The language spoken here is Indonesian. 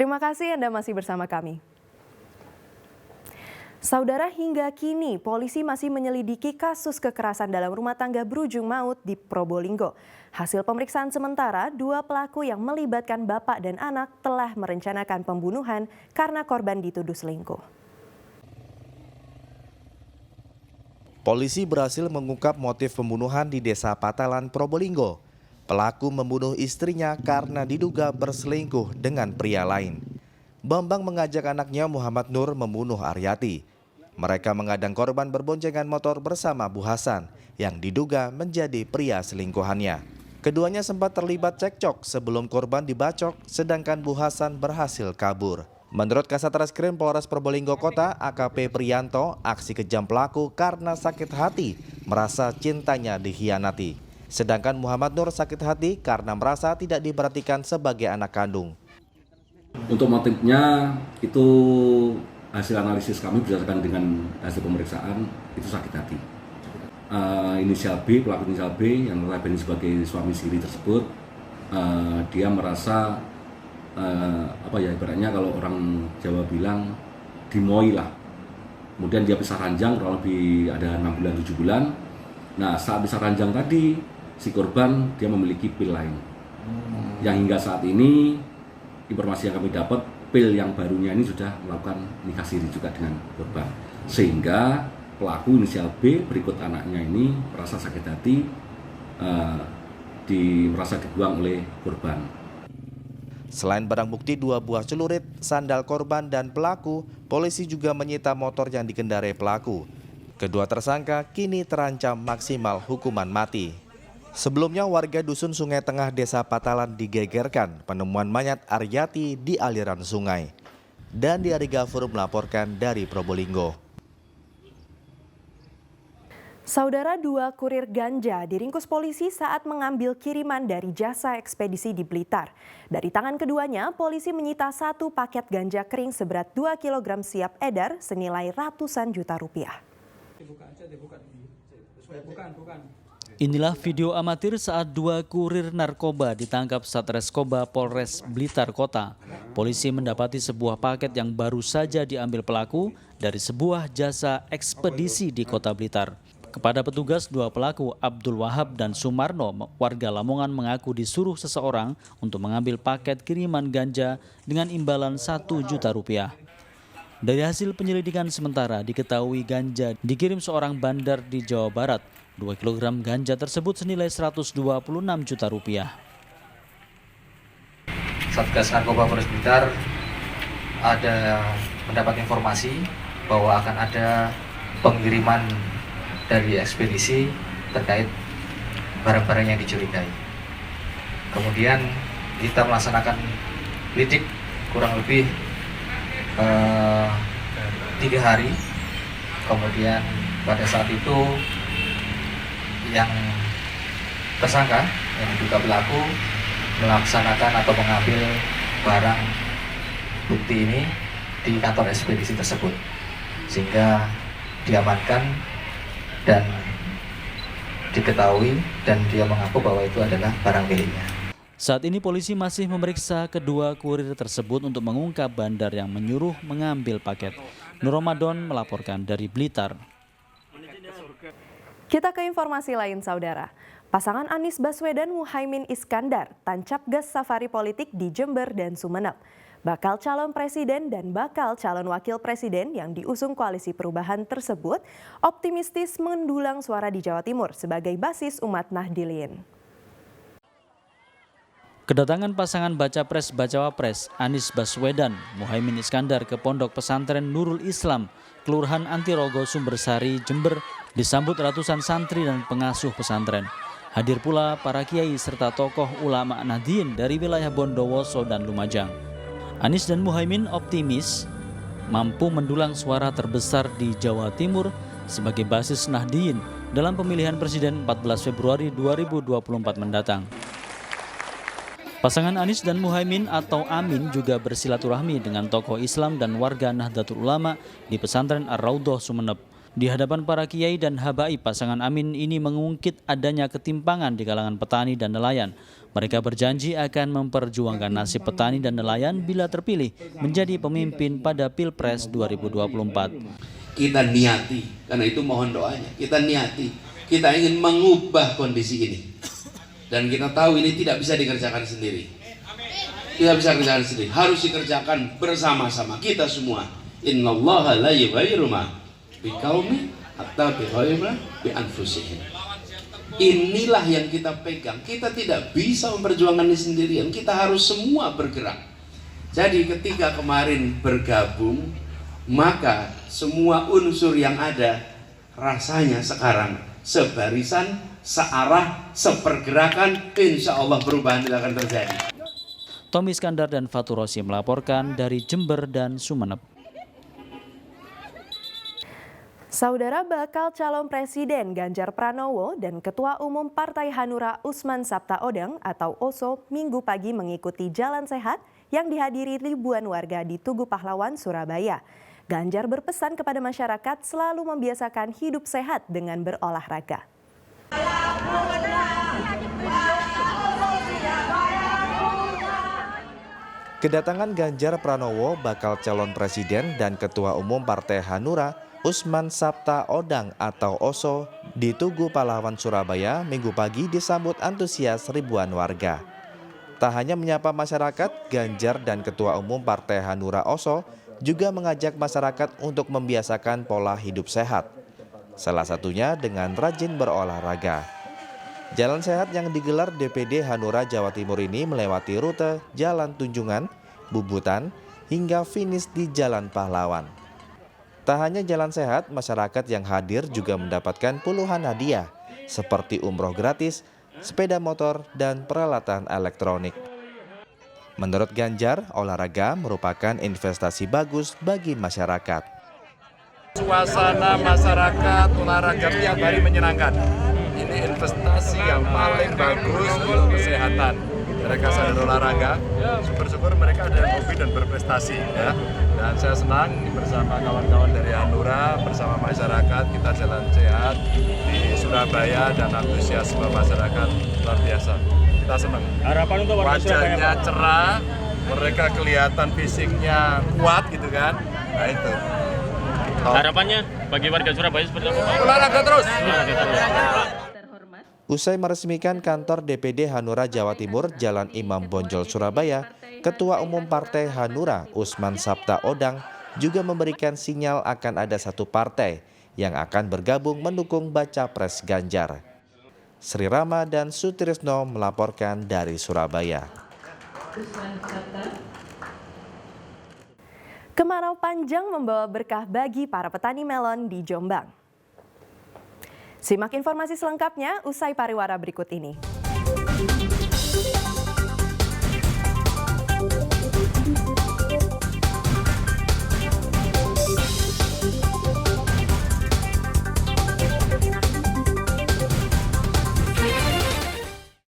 Terima kasih Anda masih bersama kami. Saudara, hingga kini polisi masih menyelidiki kasus kekerasan dalam rumah tangga berujung maut di Probolinggo. Hasil pemeriksaan sementara, 2 pelaku yang melibatkan bapak dan anak telah merencanakan pembunuhan karena korban dituduh selingkuh. Polisi berhasil mengungkap motif pembunuhan di Desa Patalan, Probolinggo. Pelaku membunuh istrinya karena diduga berselingkuh dengan pria lain. Bambang mengajak anaknya Muhammad Nur membunuh Aryati. Mereka mengadang korban berboncengan motor bersama Bu Hasan yang diduga menjadi pria selingkuhannya. Keduanya sempat terlibat cekcok sebelum korban dibacok, sedangkan Bu Hasan berhasil kabur. Menurut Kasat Reskrim Polres Probolinggo Kota, AKP Priyanto, aksi kejam pelaku karena sakit hati merasa cintanya dikhianati. Sedangkan Muhammad Nur sakit hati karena merasa tidak diperhatikan sebagai anak kandung. Untuk motifnya itu hasil analisis kami berdasarkan dengan hasil pemeriksaan itu sakit hati. Inisial B, pelaku inisial B yang notabene sebagai suami siri tersebut, dia merasa ibaratnya kalau orang Jawa bilang dimoi lah. Kemudian dia pisah ranjang kurang lebih ada 6 bulan 7 bulan. Nah, saat pisah ranjang tadi si korban dia memiliki pil lain. Yang hingga saat ini informasi yang kami dapat, pil yang barunya ini sudah melakukan nikah siri juga dengan korban. Sehingga pelaku inisial B berikut anaknya ini merasa sakit hati, merasa dibuang oleh korban. Selain barang bukti 2 buah celurit, sandal korban dan pelaku, polisi juga menyita motor yang dikendarai pelaku. Kedua tersangka kini terancam maksimal hukuman mati. Sebelumnya warga dusun Sungai Tengah Desa Patalan digegerkan penemuan mayat Aryati di aliran sungai. Dan Ari Gafur melaporkan dari Probolinggo. Saudara, 2 kurir ganja diringkus polisi saat mengambil kiriman dari jasa ekspedisi di Blitar. Dari tangan keduanya, polisi menyita 1 paket ganja kering seberat 2 kg siap edar senilai ratusan juta rupiah. Inilah video amatir saat 2 kurir narkoba ditangkap Satreskoba Polres Blitar Kota. Polisi mendapati sebuah paket yang baru saja diambil pelaku dari sebuah jasa ekspedisi di Kota Blitar. Kepada petugas, 2 pelaku, Abdul Wahab dan Sumarno, warga Lamongan, mengaku disuruh seseorang untuk mengambil paket kiriman ganja dengan imbalan 1 juta rupiah. Dari hasil penyelidikan sementara diketahui ganja dikirim seorang bandar di Jawa Barat. 2 kg ganja tersebut senilai 126 juta rupiah. Satgas Narkoba Polres Blitar ada mendapat informasi bahwa akan ada pengiriman dari ekspedisi terkait barang-barang yang dicurigai. Kemudian kita melaksanakan lidik kurang lebih 3 hari. Kemudian pada saat itu yang tersangka yang diduga pelaku melaksanakan atau mengambil barang bukti ini di kantor ekspedisi tersebut, sehingga diamankan dan diketahui dan dia mengaku bahwa itu adalah barang miliknya. Saat ini polisi masih memeriksa kedua kurir tersebut untuk mengungkap bandar yang menyuruh mengambil paket. Nur Ramadan melaporkan dari Blitar. Kita ke informasi lain, saudara. Pasangan Anies Baswedan Muhaimin Iskandar tancap gas safari politik di Jember dan Sumeneb. Bakal calon presiden dan bakal calon wakil presiden yang diusung Koalisi Perubahan tersebut optimistis mendulang suara di Jawa Timur sebagai basis umat Nahdliyin. Kedatangan pasangan baca pres-bacawa pres Anies Baswedan Muhaimin Iskandar ke Pondok Pesantren Nurul Islam, Kelurahan Antirogo, Sumbersari, Jember disambut ratusan santri dan pengasuh pesantren. Hadir pula para kiai serta tokoh ulama Nahdliyin dari wilayah Bondowoso dan Lumajang. Anies dan Muhaimin optimis mampu mendulang suara terbesar di Jawa Timur sebagai basis Nahdliyin dalam pemilihan presiden 14 Februari 2024 mendatang. Pasangan Anies dan Muhaimin atau Amin juga bersilaturahmi dengan tokoh Islam dan warga Nahdlatul Ulama di pesantren Ar-Raudhah Sumeneb. Di hadapan para kiai dan habaib, pasangan Amin ini mengungkit adanya ketimpangan di kalangan petani dan nelayan. Mereka berjanji akan memperjuangkan nasib petani dan nelayan bila terpilih menjadi pemimpin pada Pilpres 2024. Kita niati, karena itu mohon doanya, kita niati, kita ingin mengubah kondisi ini. Dan kita tahu ini tidak bisa dikerjakan sendiri. Tidak bisa dikerjakan sendiri, harus dikerjakan bersama-sama kita semua. Innallaha la yughayyiru ma biqaumin hatta yughayyiru bi anfusihim. Inilah yang kita pegang. Kita tidak bisa memperjuangkan ini sendirian. Kita harus semua bergerak. Jadi ketika kemarin bergabung, maka semua unsur yang ada rasanya sekarang sebarisan, searah, sepergerakan, insya Allah perubahan tidak akan terjadi. Tommy Iskandar dan Fatur Rosi melaporkan dari Jember dan Sumeneb. Saudara bakal calon presiden Ganjar Pranowo dan Ketua Umum Partai Hanura Usman Sabtaodang atau OSO Minggu pagi mengikuti jalan sehat yang dihadiri ribuan warga di Tugu Pahlawan, Surabaya. Ganjar berpesan kepada masyarakat selalu membiasakan hidup sehat dengan berolahraga. Kedatangan Ganjar Pranowo, bakal calon presiden dan Ketua Umum Partai Hanura Usman Sabtaodang atau OSO di Tugu Pahlawan, Surabaya Minggu pagi disambut antusias ribuan warga. Tak hanya menyapa masyarakat, Ganjar dan Ketua Umum Partai Hanura OSO juga mengajak masyarakat untuk membiasakan pola hidup sehat. Salah satunya dengan rajin berolahraga. Jalan sehat yang digelar DPD Hanura Jawa Timur ini melewati rute Jalan Tunjungan, Bubutan, hingga finish di Jalan Pahlawan. Tak hanya jalan sehat, masyarakat yang hadir juga mendapatkan puluhan hadiah seperti umroh gratis, sepeda motor, dan peralatan elektronik. Menurut Ganjar, olahraga merupakan investasi bagus bagi masyarakat. Suasana masyarakat olahraga tiap hari menyenangkan. Ini investasi yang paling bagus untuk kesehatan. Mereka sadar olahraga, syukur-syukur mereka ada yang hobi dan berprestasi ya. Dan saya senang bersama kawan-kawan dari Hanura, bersama masyarakat kita jalan sehat di Surabaya dan antusiasme masyarakat luar biasa. Kita senang. Harapan untuk warga Surabaya, wajahnya cerah, mereka kelihatan fisiknya kuat gitu kan. Nah itu. Harapannya bagi warga Surabaya seperti apa, Pak? Olahraga terus. Usai meresmikan kantor DPD Hanura Jawa Timur Jalan Imam Bonjol, Surabaya, Ketua Umum Partai Hanura Usman Sabtaodang juga memberikan sinyal akan ada satu partai yang akan bergabung mendukung baca pres Ganjar. Sri Rama dan Sutrisno melaporkan dari Surabaya. Kemarau panjang membawa berkah bagi para petani melon di Jombang. Simak informasi selengkapnya usai pariwara berikut ini.